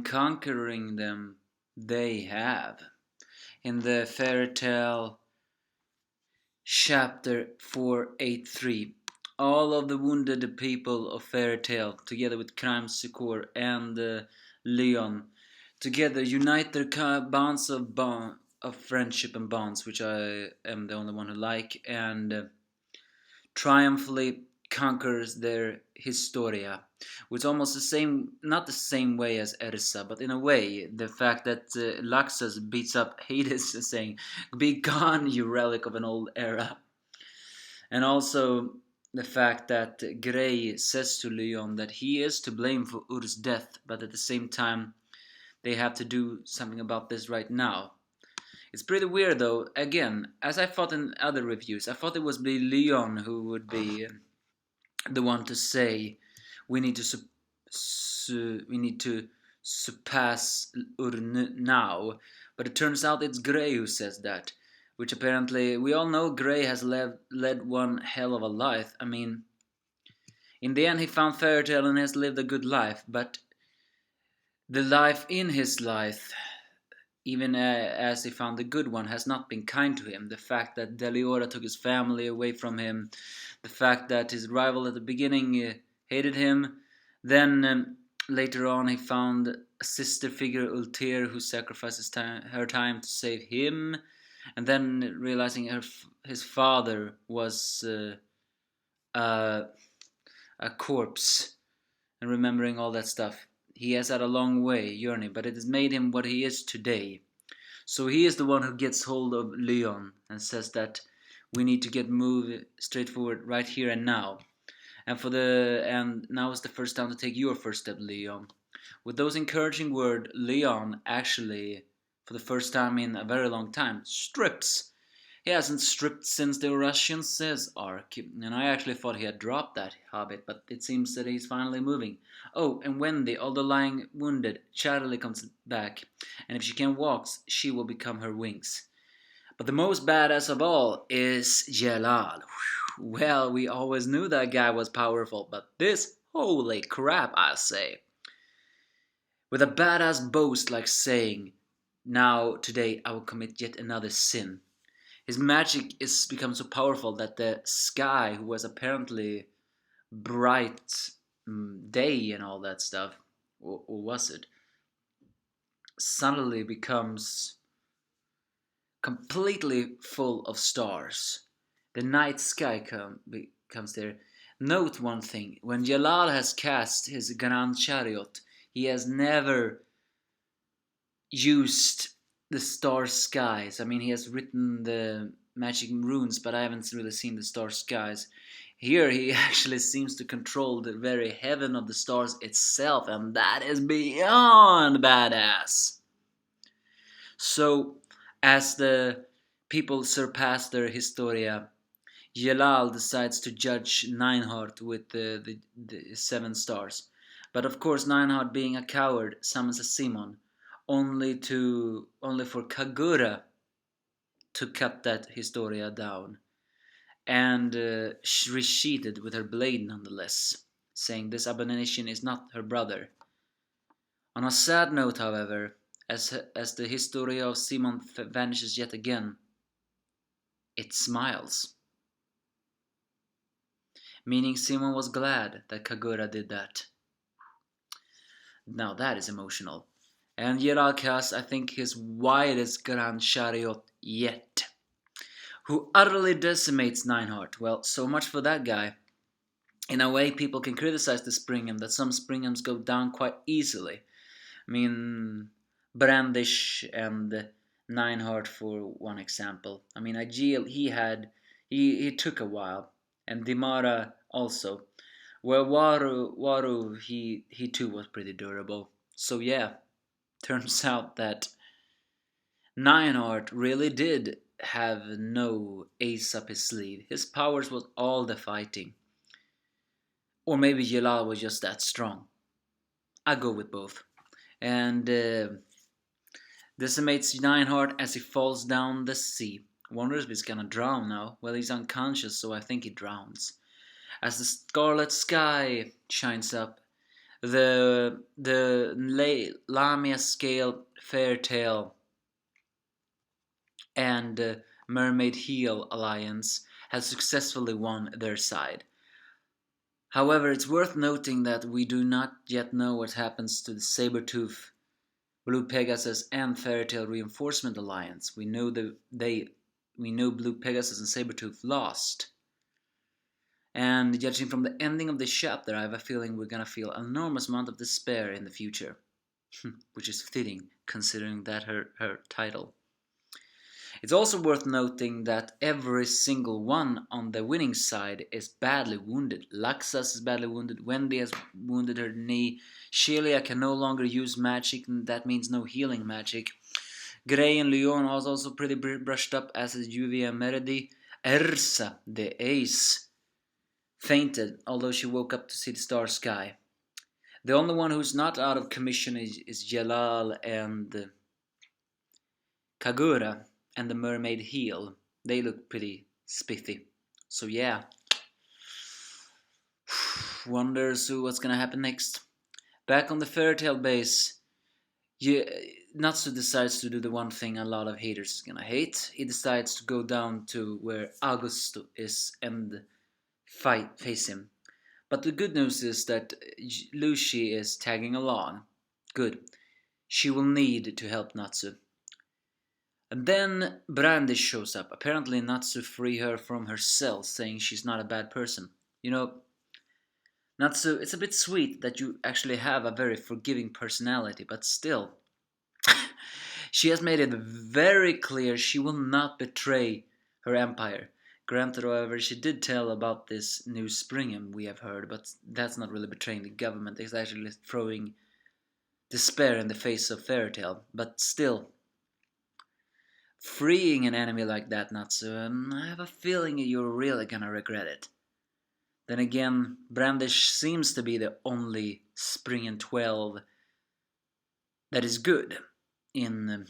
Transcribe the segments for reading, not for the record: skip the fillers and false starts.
and conquering them they have. In the fairy tale chapter 483, all of the wounded people of fairy tale, together with Crime Succour and Leon, together unite their bonds of friendship and bonds, which I am the only one who like, and triumphantly conquers their Historia, which almost the same, not the same way as Erza, but in a way, the fact that Laxus beats up Hades, saying, "Be gone, you relic of an old era," and also the fact that Grey says to Leon that he is to blame for Ur's death, but at the same time, they have to do something about this right now. It's pretty weird though. Again, as I thought in other reviews, I thought it was be Leon who would be the one to say we need to surpass Ur now, but it turns out it's Grey who says that, which apparently we all know Grey has led one hell of a life. I mean, in the end he found Fairytale and has lived a good life, but the life in his life, even as he found the good one, has not been kind to him. The fact that Deliora took his family away from him, the fact that his rival at the beginning hated him, then later on he found a sister figure, Ulter, who sacrifices her time to save him, and then realizing his father was a corpse, and remembering all that stuff. He has had a long journey, but it has made him what he is today. So he is the one who gets hold of Leon and says that we need to move straight forward right here and now. And now is the first time to take your first step, Leon. With those encouraging words, Leon actually, for the first time in a very long time, strips. He hasn't stripped since the Russian Says arc, and I actually thought he had dropped that habit, but it seems that he's finally moving. Oh, and Wendy, although lying wounded, chattily comes back, and if she can walk, she will become her wings. But the most badass of all is Jalal. Well, we always knew that guy was powerful, but this, holy crap, I say. With a badass boast like saying, "Now, today, I will commit yet another sin." His magic is become so powerful that the sky, who was apparently bright day and all that stuff, or was it, suddenly becomes completely full of stars. The night sky becomes there. Note one thing: when Jalal has cast his Grand Chariot, he has never used the star skies. I mean, he has written the magic runes, but I haven't really seen the star skies. Here he actually seems to control the very heaven of the stars itself, and that is beyond badass. So, as the people surpass their Historia, Jalal decides to judge Nineheart with the 7 stars. But of course, Nineheart, being a coward, summons a Simon, only for Kagura to cut that Historia down, and retreated with her blade nonetheless, saying this abomination is not her brother. On a sad note, however, as the Historia of Simon vanishes yet again, it smiles, meaning Simon was glad that Kagura did that. Now that is emotional. And Yeralkas, I think his widest Grand Chariot yet, who utterly decimates Nineheart. Well, so much for that guy. In a way, people can criticize the Springham, that some Springhams go down quite easily. I mean, Brandish and Nineheart for one example. I mean, Aegil, he took a while, and Dimara also. Where Waru, he too was pretty durable. So yeah, turns out that Nineheart really did have no ace up his sleeve. His powers was all the fighting. Or maybe Jalal was just that strong. I go with both. And decimates Nineheart as he falls down the sea. Wonders if he's gonna drown now. Well, he's unconscious, so I think he drowns. As the scarlet sky shines up, The Lamia scale, fairy tale, and mermaid heel alliance has successfully won their side. However, it's worth noting that we do not yet know what happens to the Sabertooth, Blue Pegasus, and Fairy Tale Reinforcement Alliance. We know Blue Pegasus and Sabertooth lost. And judging from the ending of this chapter, I have a feeling we're gonna feel an enormous amount of despair in the future. Which is fitting, considering that her title. It's also worth noting that every single one on the winning side is badly wounded. Laxas is badly wounded, Wendy has wounded her knee, Shelia can no longer use magic, and that means no healing magic. Grey and Leon are also pretty brushed up, as is Juvia and Meredy. Erza, the ace, fainted, although she woke up to see the star sky. The only one who's not out of commission is Jalal and Kagura and the mermaid heel. They look pretty spiffy. So yeah. Wonders what's gonna happen next. Back on the fairy tale base, Natsu decides to do the one thing a lot of haters is gonna hate. He decides to go down to where Augusto is and face him. But the good news is that Lucy is tagging along. Good. She will need to help Natsu. And then Brandish shows up. Apparently Natsu free her from her cell, saying she's not a bad person. You know, Natsu, it's a bit sweet that you actually have a very forgiving personality, but still. She has made it very clear she will not betray her empire. Granted, however, she did tell about this new Springham we have heard, but that's not really betraying the government. It's actually throwing despair in the face of Fairy Tale. But still, freeing an enemy like that, Natsu, I have a feeling you're really gonna regret it. Then again, Brandish seems to be the only Spring 12 that is good in,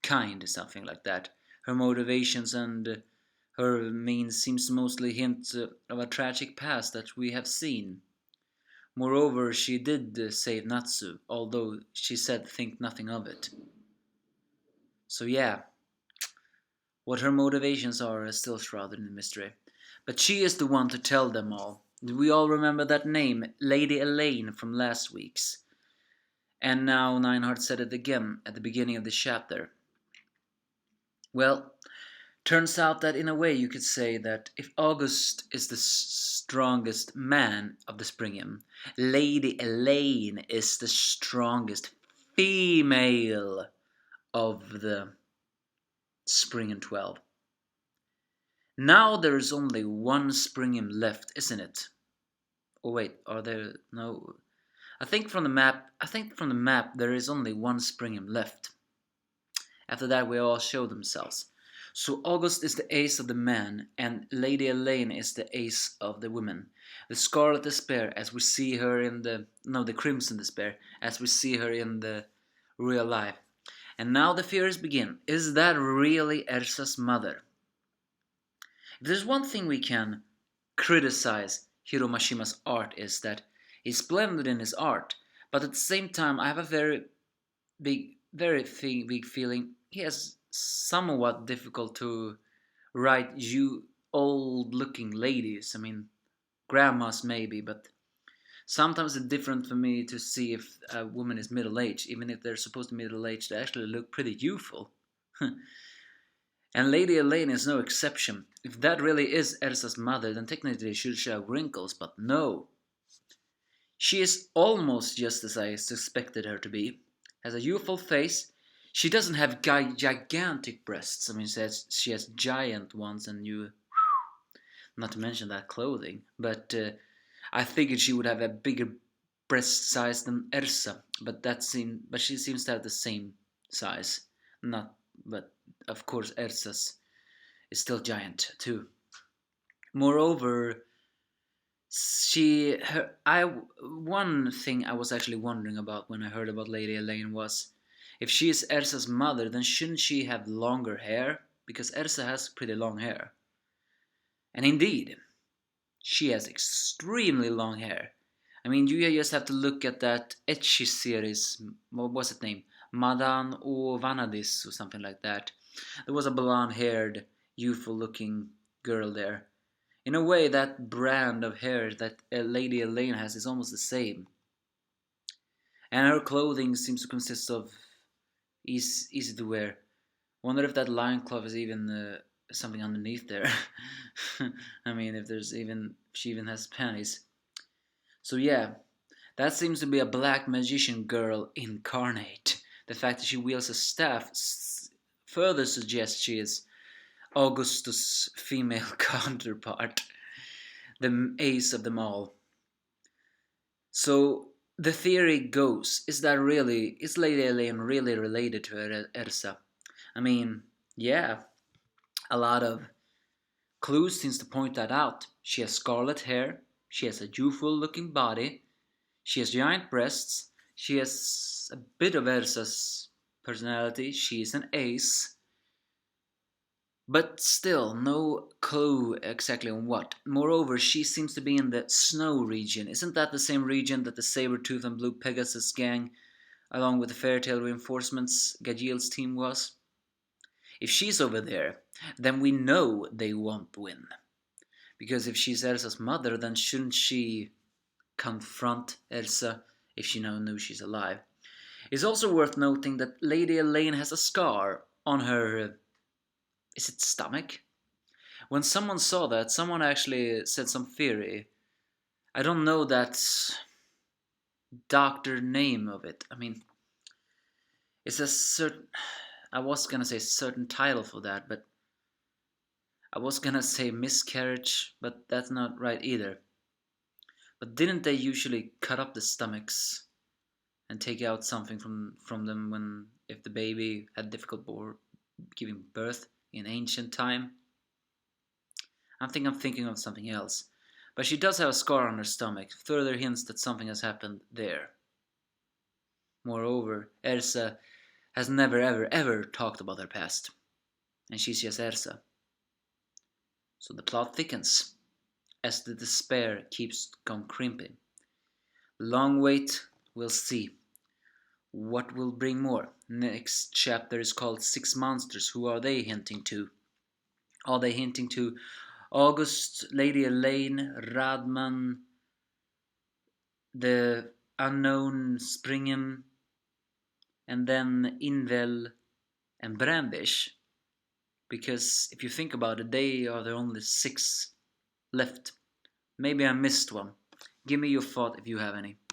kind, something like that. Her motivations and her means seems mostly hint of a tragic past that we have seen. Moreover, she did save Natsu, although she said think nothing of it. So yeah, what her motivations are is still shrouded in mystery. But she is the one to tell them all. Do we all remember that name, Lady Elaine from last week's? And now Nineheart said it again at the beginning of the chapter. Well, turns out that in a way you could say that if August is the strongest man of the Springham, Lady Elaine is the strongest female of the Springham 12. Now there is only one Springham left, isn't it? Oh wait, are there no? I think from the map there is only one Springham left. After that we all show themselves. So August is the ace of the man, and Lady Elaine is the ace of the women. The Scarlet Despair, as we see her in the Crimson Despair, as we see her in the real life. And now the fears begin. Is that really Erza's mother? If there's one thing we can criticize Hiro Mashima's art is that he's splendid in his art, but at the same time I have a very big feeling he has somewhat difficult to write you old-looking ladies. Grandmas maybe, but sometimes it's different for me to see if a woman is middle-aged, even if they're supposed to be middle-aged, they actually look pretty youthful. And Lady Elaine is no exception. If that really is Erza's mother, then technically she should have wrinkles, but no. She is almost just as I suspected her to be. Has a youthful face. She doesn't have gigantic breasts. She has giant ones, and not to mention that clothing. But I figured she would have a bigger breast size than Erza, but she seems to have the same size. But of course Erza's is still giant too. Moreover, one thing I was actually wondering about when I heard about Lady Elaine was, if she is Erza's mother, then shouldn't she have longer hair? Because Erza has pretty long hair. And indeed, she has extremely long hair. I mean, you just have to look at that etchy series. What was it named? Madan o Vanadis or something like that. There was a blonde-haired, youthful-looking girl there. In a way, that brand of hair that Lady Elaine has is almost the same. And her clothing seems to consist of easy to wear. Wonder if that loincloth is even something underneath there. I mean, if she even has panties. So yeah, that seems to be a black magician girl incarnate. The fact that she wields a staff further suggests she is Augustus' female counterpart, the ace of them all. So the theory goes, is Lady Elaine really related to Erza? I mean, yeah, a lot of clues seems to point that out. She has scarlet hair, she has a youthful looking body, she has giant breasts, she has a bit of Erza's personality, she is an ace, but still no clue exactly on what. Moreover, she seems to be in the snow region. Isn't that the same region that the Saber-Tooth and Blue Pegasus gang, along with the Fairy Tale Reinforcements, Gajiel's team was? If she's over there, then we know they won't win. Because if she's Erza's mother, then shouldn't she confront Erza if she now knew she's alive? It's also worth noting that Lady Elaine has a scar on her, is it stomach? When someone saw that, someone actually said some theory. I don't know that doctor name of it. I mean, it's a certain, I was gonna say certain title for that, but I was gonna say miscarriage, but that's not right either. But didn't they usually cut up the stomachs and take out something from them when if the baby had difficult giving birth in ancient time? I think I'm thinking of something else. But she does have a scar on her stomach, further hints that something has happened there. Moreover, Erza has never ever talked about her past. And she's just Erza. So the plot thickens as the despair keeps on crimping. Long wait, we'll see. What will bring more? Next chapter is called Six Monsters. Who are they hinting to? Are they hinting to August, Lady Elaine, Radman, the unknown Springham, and then Invel and Brambish? Because if you think about it, they are the only six left. Maybe I missed one. Give me your thought if you have any.